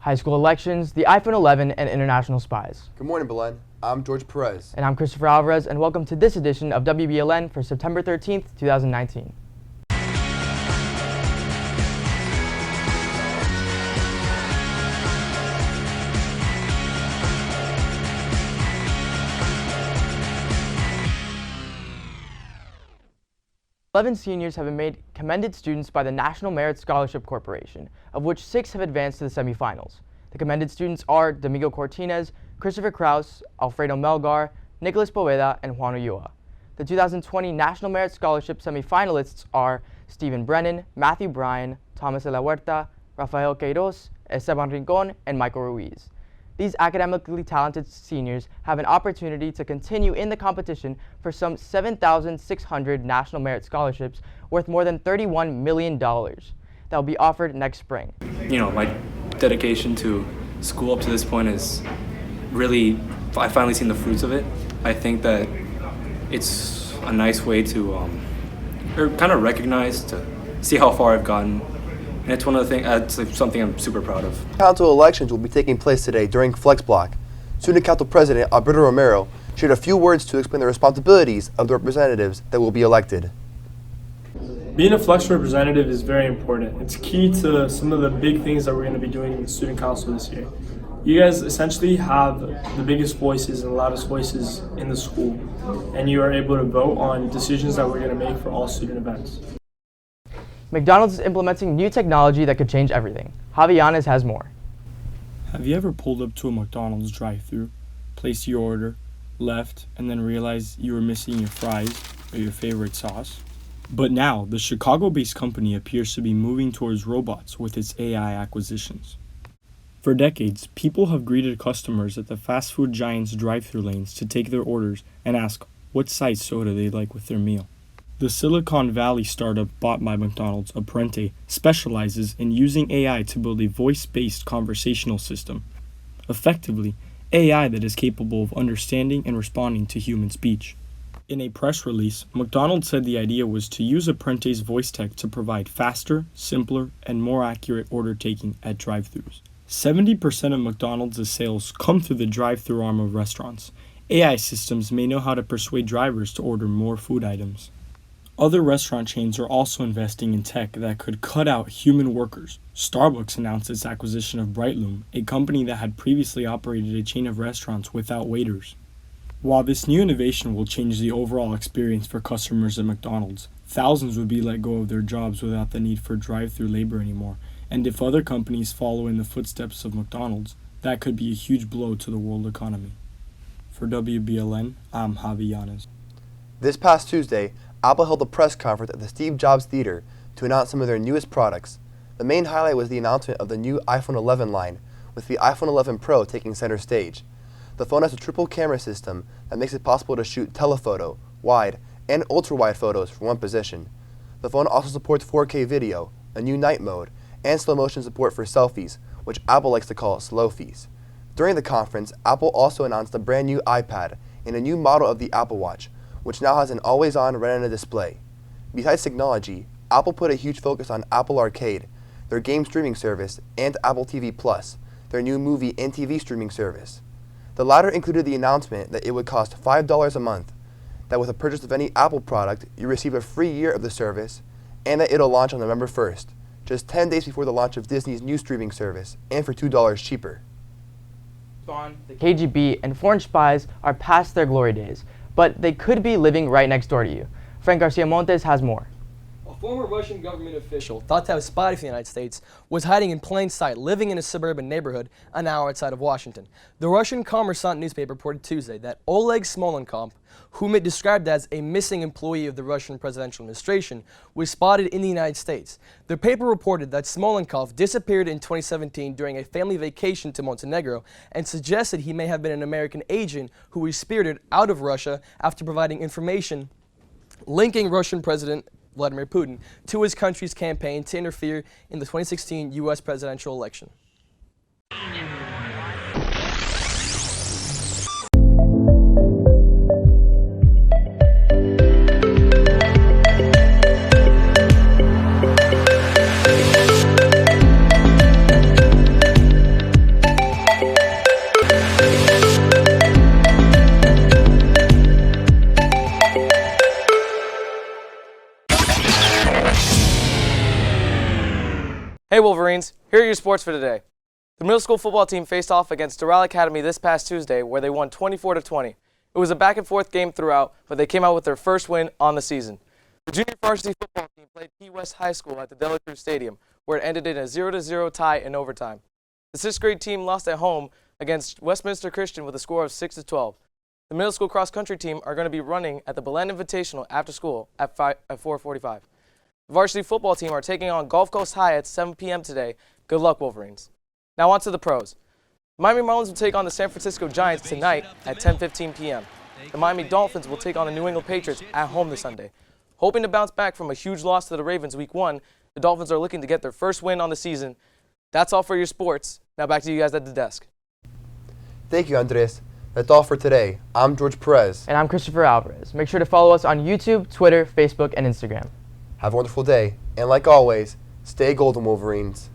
high school elections, the iPhone 11, and international spies. Good morning, Belen. I'm George Perez. And I'm Christopher Alvarez, and welcome to this edition of WBLN for September 13th, 2019. Eleven seniors have been made commended students by the National Merit Scholarship Corporation, of which 6 have advanced to the semifinals. The commended students are Domingo Cortines, Christopher Kraus, Alfredo Melgar, Nicholas Poveda, and Juan Ulloa. The 2020 National Merit Scholarship semifinalists are Stephen Brennan, Matthew Bryan, Thomas de la Huerta, Rafael Queiroz, Esteban Rincon, and Michael Ruiz. These academically talented seniors have an opportunity to continue in the competition for some 7,600 National Merit Scholarships worth more than $31 million that will be offered next spring. My dedication to school up to this point is really, I finally seen the fruits of it. I think that it's a nice way to kind of recognize, to see how far I've gotten. And it's one of the things, it's something I'm super proud of. Council elections will be taking place today during Flex Block. Student Council President Alberto Romero shared a few words to explain the responsibilities of the representatives that will be elected. Being a Flex representative is very important. It's key to some of the big things that we're going to be doing in the Student Council this year. You guys essentially have the biggest voices and loudest voices in the school, and you are able to vote on decisions that we're going to make for all student events. McDonald's is implementing new technology that could change everything. Javi Yanez has more. Have you ever pulled up to a McDonald's drive-thru, placed your order, left, and then realized you were missing your fries or your favorite sauce? But now, the Chicago-based company appears to be moving towards robots with its AI acquisitions. For decades, people have greeted customers at the fast food giant's drive-thru lanes to take their orders and ask what size soda they'd like with their meal. The Silicon Valley startup bought by McDonald's, Apprente, specializes in using AI to build a voice-based conversational system. Effectively, AI that is capable of understanding and responding to human speech. In a press release, McDonald's said the idea was to use Apprente's voice tech to provide faster, simpler, and more accurate order taking at drive-thrus. 70% of McDonald's sales come through the drive-thru arm of restaurants. AI systems may know how to persuade drivers to order more food items. Other restaurant chains are also investing in tech that could cut out human workers. Starbucks announced its acquisition of Brightloom, a company that had previously operated a chain of restaurants without waiters. While this new innovation will change the overall experience for customers at McDonald's, thousands would be let go of their jobs without the need for drive-thru labor anymore. And if other companies follow in the footsteps of McDonald's, that could be a huge blow to the world economy. For WBLN, I'm Javi Yanez. This past Tuesday, Apple held a press conference at the Steve Jobs Theater to announce some of their newest products. The main highlight was the announcement of the new iPhone 11 line, with the iPhone 11 Pro taking center stage. The phone has a triple camera system that makes it possible to shoot telephoto, wide, and ultra-wide photos from one position. The phone also supports 4K video, a new night mode, and slow motion support for selfies, which Apple likes to call slow-fies. During the conference, Apple also announced a brand new iPad and a new model of the Apple Watch, which now has an always-on Retina display. Besides technology, Apple put a huge focus on Apple Arcade, their game streaming service, and Apple TV Plus, their new movie and TV streaming service. The latter included the announcement that it would cost $5 a month, that with a purchase of any Apple product, you receive a free year of the service, and that it'll launch on November 1st, just 10 days before the launch of Disney's new streaming service, and for $2 cheaper. The KGB and foreign spies are past their glory days, but they could be living right next door to you. Frank Garcia Montes has more. A former Russian government official thought to have spied for the United States was hiding in plain sight, living in a suburban neighborhood an hour outside of Washington. The Russian Kommersant newspaper reported Tuesday that Oleg Smolenkov, whom it described as a missing employee of the Russian presidential administration, was spotted in the United States. The paper reported that Smolenkov disappeared in 2017 during a family vacation to Montenegro and suggested he may have been an American agent who was spirited out of Russia after providing information linking Russian President Vladimir Putin to his country's campaign to interfere in the 2016 U.S. presidential election. Here are your sports for today. The middle school football team faced off against Doral Academy this past Tuesday, where they won 24-20. It was a back-and-forth game throughout, but they came out with their first win on the season. The junior varsity football team played Key West High School at the Dela Cruz Stadium, where it ended in a 0-0 tie in overtime. The 6th grade team lost at home against Westminster Christian with a score of 6-12. The middle school cross-country team are going to be running at the Belen Invitational after school at 4:45. The varsity football team are taking on Gulf Coast High at 7 p.m. today. Good luck, Wolverines. Now on to the pros. The Miami Marlins will take on the San Francisco Giants tonight at 10:15 p.m. The Miami Dolphins will take on the New England Patriots at home this Sunday. Hoping to bounce back from a huge loss to the Ravens Week 1, the Dolphins are looking to get their first win on the season. That's all for your sports. Now back to you guys at the desk. Thank you, Andres. That's all for today. I'm George Perez. And I'm Christopher Alvarez. Make sure to follow us on YouTube, Twitter, Facebook, and Instagram. Have a wonderful day. And like always, stay golden, Wolverines.